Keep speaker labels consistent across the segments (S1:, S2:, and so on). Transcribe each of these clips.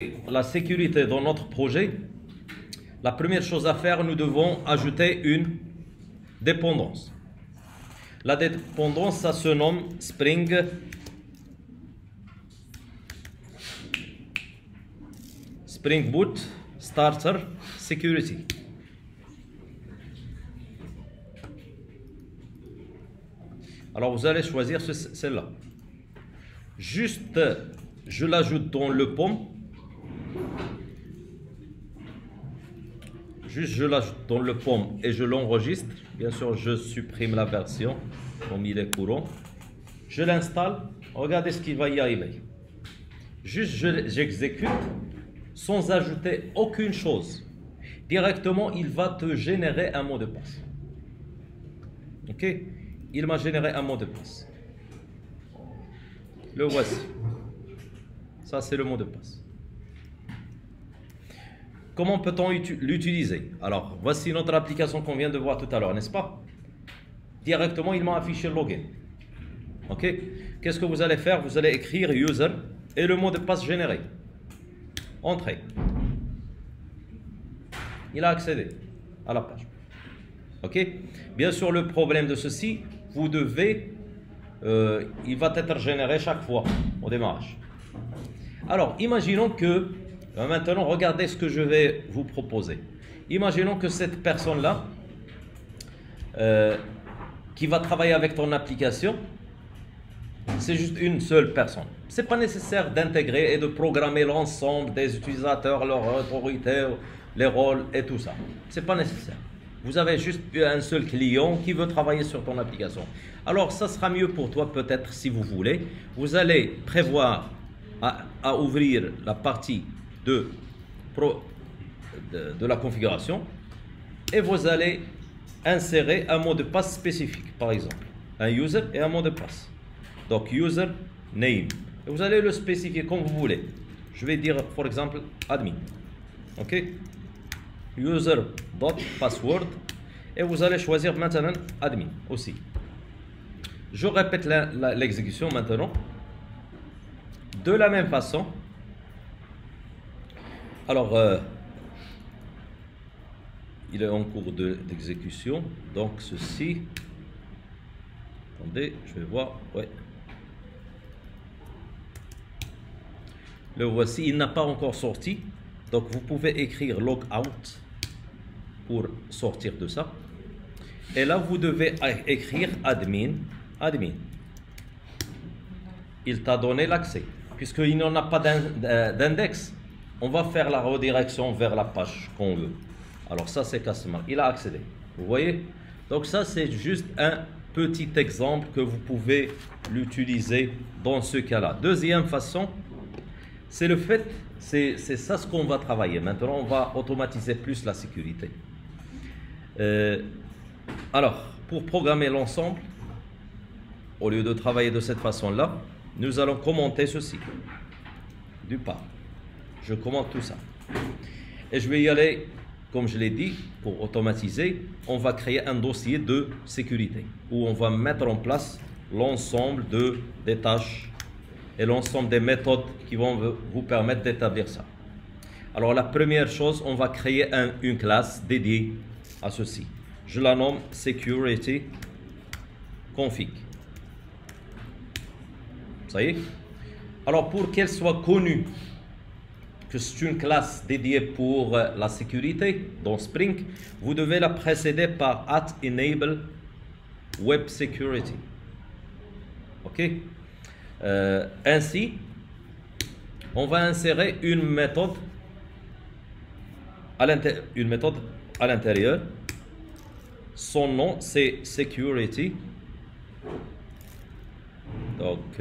S1: la sécurité dans notre projet, la première chose à faire, nous devons ajouter une dépendance. La dépendance, ça se nomme Spring Boot Starter Security. Alors vous allez choisir celle-là. Juste, je l'ajoute dans le POM. Juste, je l'ajoute dans le POM et je l'enregistre. Bien sûr, je supprime la version comme il est courant. Je l'installe. Regardez ce qu'il va y arriver. Juste, j'exécute sans ajouter aucune chose. Directement, il va te générer un mot de passe. Ok? Il m'a généré un mot de passe. Le voici. Ça, c'est le mot de passe. Comment peut-on l'utiliser? Alors, voici notre application qu'on vient de voir tout à l'heure, n'est-ce pas? Directement, il m'a affiché le login. Ok? Qu'est-ce que vous allez faire? Vous allez écrire user et le mot de passe généré. Entrez. Il a accédé à la page. Ok? Bien sûr, le problème de ceci, vous devez, il va être généré chaque fois au démarrage. Alors, imaginons que, maintenant, regardez ce que je vais vous proposer. Imaginons que cette personne-là, qui va travailler avec ton application, c'est juste une seule personne. Ce n'est pas nécessaire d'intégrer et de programmer l'ensemble des utilisateurs, leur autorité, les rôles et tout ça. Ce n'est pas nécessaire. Vous avez juste un seul client qui veut travailler sur ton application. Alors, ça sera mieux pour toi peut-être si vous voulez. Vous allez prévoir à ouvrir la partie de la configuration et vous allez insérer un mot de passe spécifique, par exemple. Un user et un mot de passe. Donc, user name. Et vous allez le spécifier comme vous voulez. Je vais dire, par exemple, admin. OK? User.password. Et vous allez choisir maintenant admin aussi. Je répète l'exécution maintenant. De la même façon. Alors, il est en cours d'exécution. Donc, ceci. Attendez, je vais voir. Ouais. Le voici, il n'a pas encore sorti. Donc, vous pouvez écrire logout pour sortir de ça. Et là, vous devez écrire admin. Il t'a donné l'accès. Puisqu'il n'en a pas d'index, on va faire la redirection vers la page qu'on veut. Alors ça, c'est customer. Il a accédé. Vous voyez? Donc ça, c'est juste un petit exemple que vous pouvez l'utiliser dans ce cas-là. Deuxième façon, c'est le fait, c'est ça ce qu'on va travailler. Maintenant, on va automatiser plus la sécurité. Alors, pour programmer l'ensemble, au lieu de travailler de cette façon-là, nous allons commenter ceci. Du part, je commente tout ça. Et je vais y aller, comme je l'ai dit, pour automatiser, on va créer un dossier de sécurité où on va mettre en place l'ensemble des tâches et l'ensemble des méthodes qui vont vous permettre d'établir ça. Alors la première chose, on va créer une classe dédiée à ceci. Je la nomme Security Config. Ça y est? Alors pour qu'elle soit connue que c'est une classe dédiée pour la sécurité dans Spring, vous devez la précéder par @enable web security. Ok? Ainsi, on va insérer une méthode à l'intérieur. Son nom, c'est security. Donc,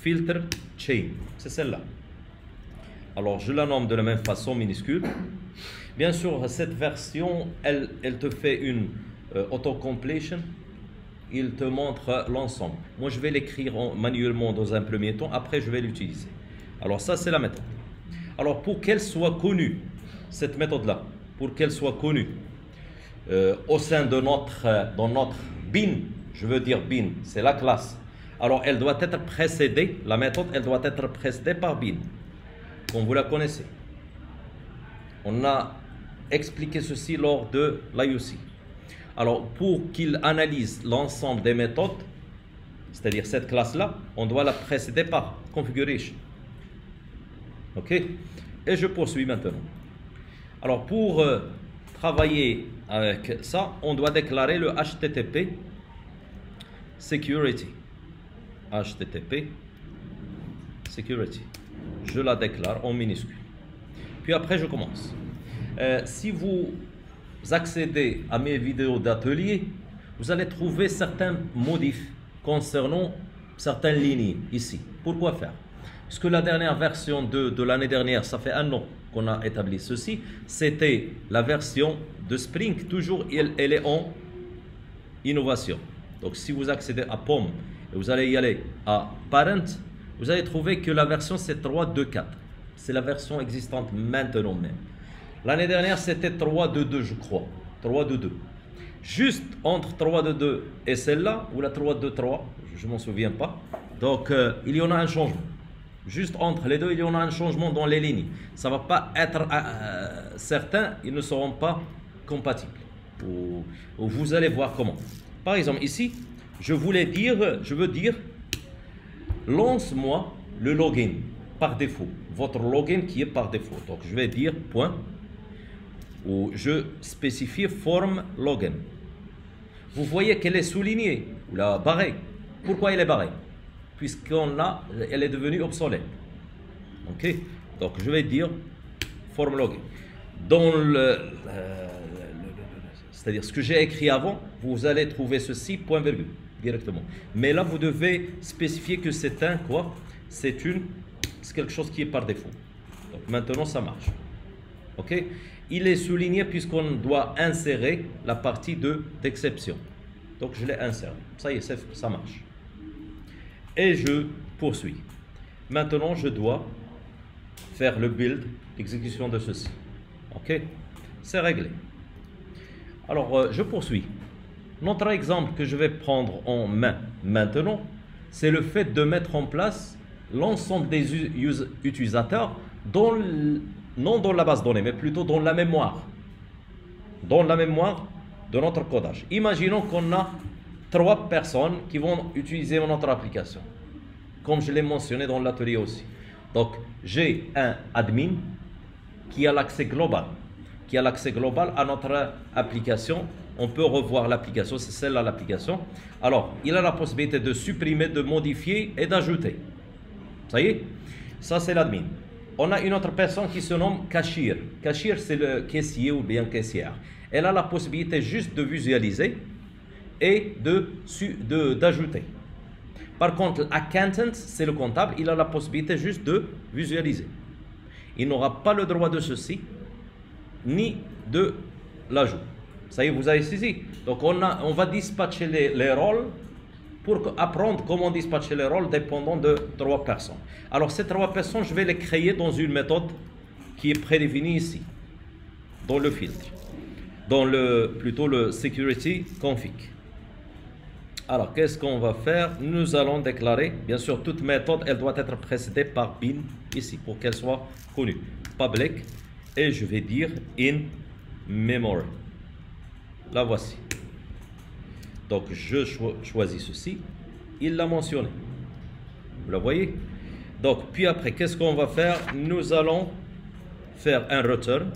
S1: filter chain, c'est celle-là. Alors, je la nomme de la même façon, minuscule. Bien sûr, cette version, elle te fait une auto-completion. Il te montre l'ensemble. Moi, je vais l'écrire manuellement dans un premier temps. Après, je vais l'utiliser. Alors, ça, c'est la méthode. Alors, pour qu'elle soit connue, cette méthode-là, pour qu'elle soit connue au sein de dans notre bin, je veux dire bin, c'est la classe Alors, elle doit être précédée, la méthode, elle doit être précédée par bin, comme vous la connaissez. On a expliqué ceci lors de l'IUC. Alors, pour qu'il analyse l'ensemble des méthodes, c'est-à-dire cette classe-là, on doit la précéder par configuration. OK? Et je poursuis maintenant. Alors, pour travailler avec ça, on doit déclarer le HTTP security. HTTP security. Je la déclare en minuscule. Puis après, je commence. Si vous accédez à mes vidéos d'atelier, vous allez trouver certains modifs concernant certaines lignes ici. Pourquoi faire? Parce que la dernière version de l'année dernière, ça fait un an qu'on a établi ceci, c'était la version de Spring, toujours elle est en innovation. Donc si vous accédez à POM et vous allez y aller à Parent, vous allez trouver que la version c'est 3.2.4. C'est la version existante maintenant même. L'année dernière c'était 3.2.2 je crois, 3.2.2. Juste entre 3.2.2 et celle-là, ou la 3.2.3, je ne m'en souviens pas. Donc il y en a un changement. Juste entre les deux, il y en a un changement dans les lignes. Ça ne va pas être certains, ils ne seront pas compatibles. Vous allez voir comment. Par exemple, ici, je veux dire, lance-moi le login par défaut. Votre login qui est par défaut. Donc, je vais dire point, ou je spécifie form login. Vous voyez qu'elle est soulignée, ou la barrée. Pourquoi elle est barrée? Elle est devenue obsolète. Ok, donc je vais dire form login. Dans c'est-à-dire ce que j'ai écrit avant, vous allez trouver ceci point virgule directement. Mais là, vous devez spécifier que c'est un quoi? C'est quelque chose qui est par défaut. Donc maintenant, ça marche. Ok, il est souligné puisqu'on doit insérer la partie d'exception. Donc je l'ai inséré. Ça y est, ça marche. Et je poursuis. Maintenant, je dois faire le build, l'exécution de ceci. Ok? C'est réglé. Alors, je poursuis. Notre exemple que je vais prendre en main maintenant, c'est le fait de mettre en place l'ensemble des utilisateurs, non dans la base de données, mais plutôt dans la mémoire. Dans la mémoire de notre codage. Imaginons qu'on a 3 personnes qui vont utiliser notre application, comme je l'ai mentionné dans l'atelier aussi. Donc, j'ai un admin qui a l'accès global, à notre application. On peut revoir l'application, c'est celle-là l'application. Alors, il a la possibilité de supprimer, de modifier et d'ajouter. Ça y est? Ça, c'est l'admin. On a une autre personne qui se nomme cashier. Cashier, c'est le caissier ou bien caissière. Elle a la possibilité juste de visualiser et d'ajouter. Par contre, l'accountant, c'est le comptable, il a la possibilité juste de visualiser. Il n'aura pas le droit de ceci, ni de l'ajout. Ça y est, vous avez saisi. Donc, on va dispatcher les rôles pour apprendre comment dispatcher les rôles dépendant de 3 personnes. Alors, ces 3 personnes, je vais les créer dans une méthode qui est prédéfinie ici, dans le filtre, plutôt le security config. Alors, qu'est-ce qu'on va faire? Nous allons déclarer, bien sûr, toute méthode, elle doit être précédée par bin ici, pour qu'elle soit connue. Public, et je vais dire in memory. La voici. Donc, je choisis ceci. Il l'a mentionné. Vous la voyez? Donc, puis après, qu'est-ce qu'on va faire? Nous allons faire un return,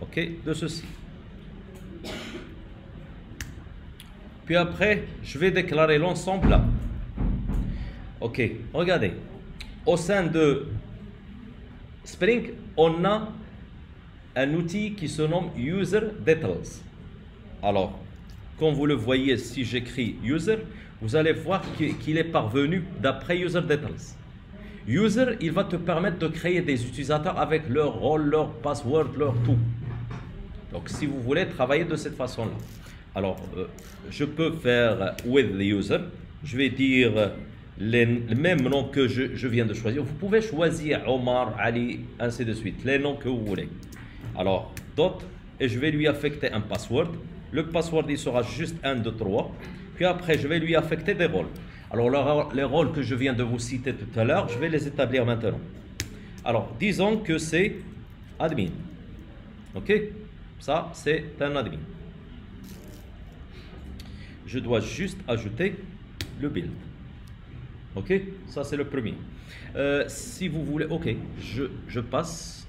S1: ok, de ceci. Puis après, je vais déclarer l'ensemble là. Ok, regardez. Au sein de Spring, on a un outil qui se nomme User Details. Alors, comme vous le voyez, si j'écris User, vous allez voir qu'il est parvenu d'après User Details. User, il va te permettre de créer des utilisateurs avec leur rôle, leur password, leur tout. Donc, si vous voulez travailler de cette façon-là. Alors, je peux faire with the user. Je vais dire le même nom que je viens de choisir. Vous pouvez choisir Omar, Ali, ainsi de suite. Les noms que vous voulez. Alors, dot, et je vais lui affecter un password. Le password, il sera juste 1, 2, 3. Puis après, je vais lui affecter des rôles. Alors, les rôles que je viens de vous citer tout à l'heure, je vais les établir maintenant. Alors, disons que c'est admin. OK? Ça, c'est un admin. Je dois juste ajouter le build. OK? Ça, c'est le premier. Si vous voulez, OK, je passe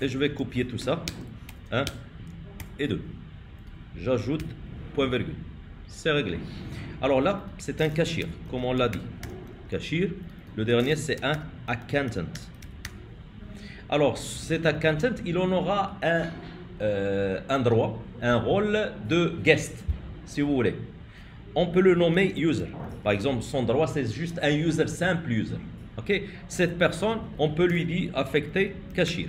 S1: et je vais copier tout ça. 1 et 2. J'ajoute point virgule. C'est réglé. Alors là, c'est un cashier, comme on l'a dit. Cashier. Le dernier, c'est un accountant. Alors, cet accountant, il en aura un droit, un rôle de guest, si vous voulez. On peut le nommer user. Par exemple, son droit, c'est juste un user, simple user. OK? Cette personne, on peut lui dire affecter cashier.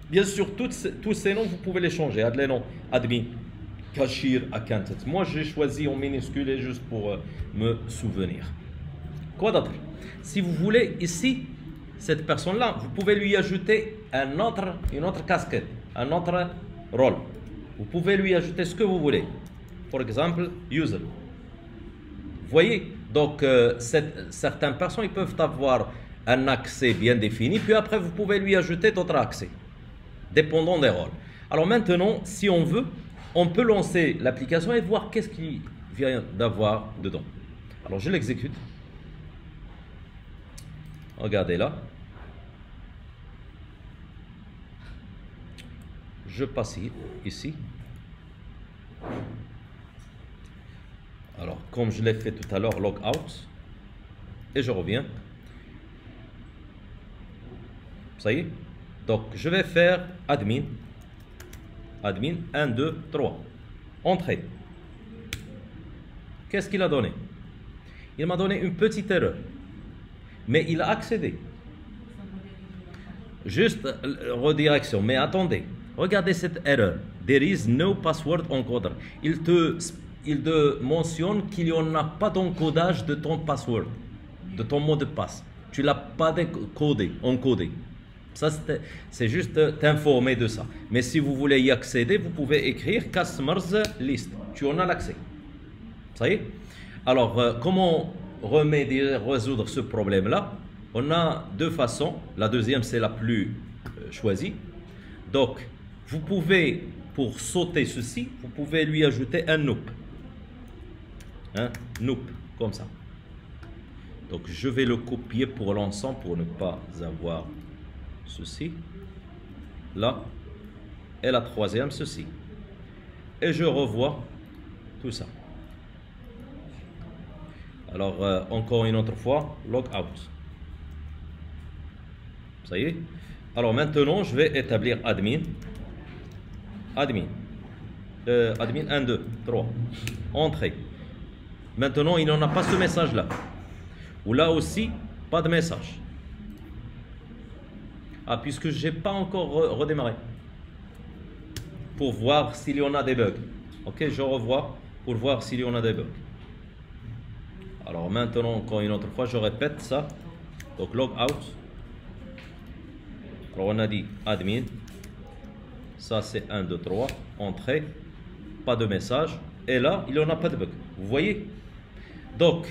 S1: Bien sûr, tous ces noms, vous pouvez les changer. Les noms admin, cashier, accountant. Moi, j'ai choisi en minuscule et juste pour me souvenir. Quoi d'autre? Si vous voulez, ici, cette personne-là, vous pouvez lui ajouter une autre casquette, un autre rôle. Vous pouvez lui ajouter ce que vous voulez. Par exemple, user. Vous voyez? Donc, certaines personnes, ils peuvent avoir un accès bien défini, puis après, vous pouvez lui ajouter d'autres accès, dépendant des rôles. Alors maintenant, si on veut, on peut lancer l'application et voir qu'est-ce qu'il vient d'avoir dedans. Alors, je l'exécute. Regardez là. Je passe ici. Alors, comme je l'ai fait tout à l'heure, log out. Et je reviens. Ça y est. Donc, je vais faire admin. Admin 1, 2, 3. Entrée. Qu'est-ce qu'il a donné? Il m'a donné une petite erreur. Mais il a accédé. Juste redirection. Mais attendez. Regardez cette erreur. There is no password encoder. Il te mentionne qu'il n'y en a pas d'encodage de ton password, de ton mot de passe. Tu ne l'as pas encodé. Ça, c'est juste t'informer de ça. Mais si vous voulez y accéder, vous pouvez écrire Customers List. Tu en as l'accès. Ça y est? Alors, comment résoudre ce problème-là? On a deux façons. La deuxième, c'est la plus choisie. Donc, vous pouvez, pour sauter ceci, vous pouvez lui ajouter un noop. Un noop, comme ça. Donc, je vais le copier pour l'ensemble pour ne pas avoir ceci. Là. Et la troisième, ceci. Et je revois tout ça. Alors, encore une autre fois, log out. Ça y est. Alors, maintenant, je vais établir admin. Admin. Admin 1, 2, 3. Entrée. Maintenant, il n'en a pas ce message-là. Ou là aussi, pas de message. Ah, puisque je n'ai pas encore redémarré. Pour voir s'il y en a des bugs. Ok, je revois pour voir s'il y en a des bugs. Alors maintenant, encore une autre fois, je répète ça. Donc, log out. Alors, on a dit admin. Ça, c'est 1, 2, 3. Entrée. Pas de message. Et là, il n'y en a pas de bug. Vous voyez? Donc,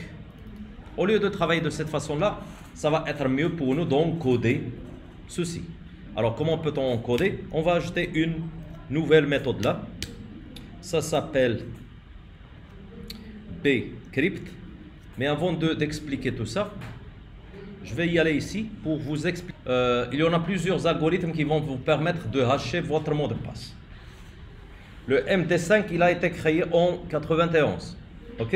S1: au lieu de travailler de cette façon-là, ça va être mieux pour nous d'encoder ceci. Alors, comment peut-on encoder? On va ajouter une nouvelle méthode là. Ça s'appelle bcrypt. Mais avant d'expliquer tout ça, je vais y aller ici pour vous expliquer. Il y en a plusieurs algorithmes qui vont vous permettre de hasher votre mot de passe. Le MD5, il a été créé en 91. OK?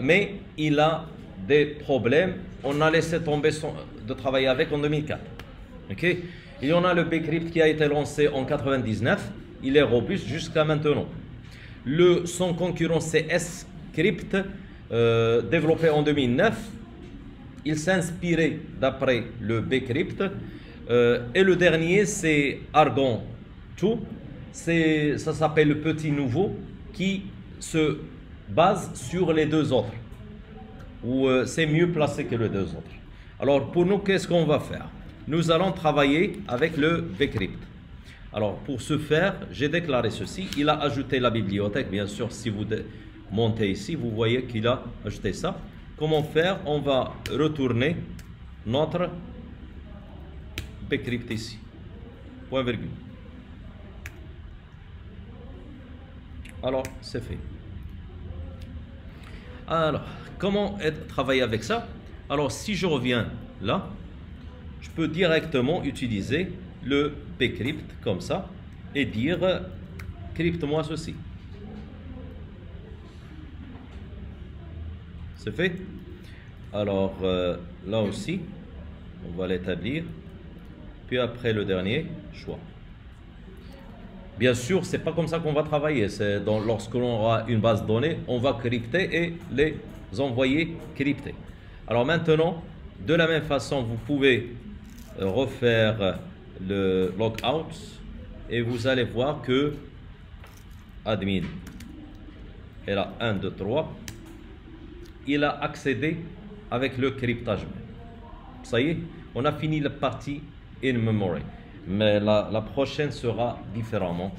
S1: Mais il a des problèmes. On a laissé tomber de travailler avec en 2004. OK? Il y en a le bcrypt qui a été lancé en 99. Il est robuste jusqu'à maintenant. Son concurrent, c'est scrypt, développé en 2009. Il s'inspirait d'après le bcrypt. Et le dernier, c'est Argon 2. Ça s'appelle le petit nouveau qui se base sur les deux autres. Ou c'est mieux placé que les deux autres. Alors pour nous, qu'est-ce qu'on va faire? Nous allons travailler avec le bcrypt. Alors pour ce faire, j'ai déclaré ceci. Il a ajouté la bibliothèque. Bien sûr, si vous monter ici, vous voyez qu'il a ajouté ça. Comment faire? On va retourner notre bcrypt ici. Point virgule. Alors, c'est fait. Alors, comment travailler avec ça? Alors, si je reviens là, je peux directement utiliser le bcrypt comme ça et dire crypte-moi ceci. C'est fait. Alors, là aussi, on va l'établir. Puis après le dernier choix. Bien sûr, c'est pas comme ça qu'on va travailler. C'est lorsque l'on aura une base de données, on va crypter et les envoyer cryptés. Alors maintenant, de la même façon, vous pouvez refaire le logout et vous allez voir que admin est là 1, 2, 3. Il a accédé avec le cryptage. Ça y est, on a fini la partie in memory. Mais la prochaine sera différemment.